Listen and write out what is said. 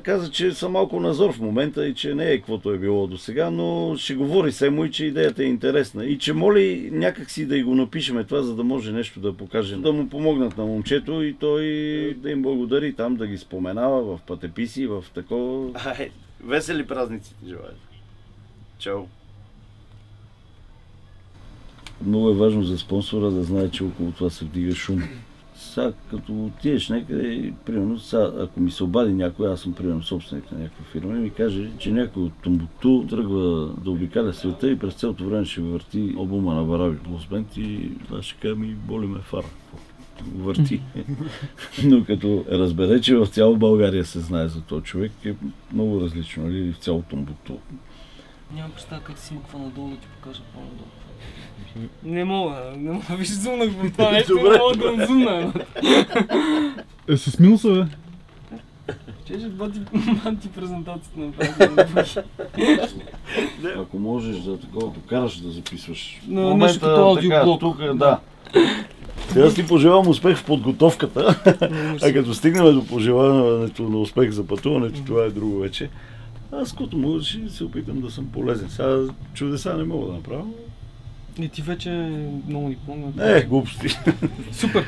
каза, че съм малко назор в момента и че не е каквото е било до сега, но ще говори се му и че идеята е интересна. И че моли някакси да й го напишеме това, за да може нещо да покажем. Да му помогнат на момчето и той да им благодари там, да ги споменава в пътеписи, в такова. Весели празници ти желая. Чао! Много е важно за спонсора да знае, че около това се вдига шум. Сега, като отидеш някъде, примерно, ако ми се обади някой, аз съм примерно собственик на някаква фирма, и ми каже, че някой от Томбукту тръгва да обикаля света и през цялото време ще върти албума на Бараби Блузбенд и аз ще кажа, ми боли ме фара. Върти. Но като разбере, че в цяла България се знае за този човек, е много различно, нали, в цялото Томбукту. Нямам представа как си смъква надолу да ти покажа по-надолу. Не мога, виж зумнах по това нещо, не мога да зумна. С минуса, бе? Чеше банти презентацията направи. Ако можеш да докараш да записваш. Нещо като аудиоблог. Тук, да. Аз ти пожелавам успех в подготовката, а като стигнем до пожелаването на успех за пътуването, това е друго вече. Аз като мога ще се опитам да съм полезен. Сега чудеса не мога да направя. И ти вече много ни помня. Глупости. Супер!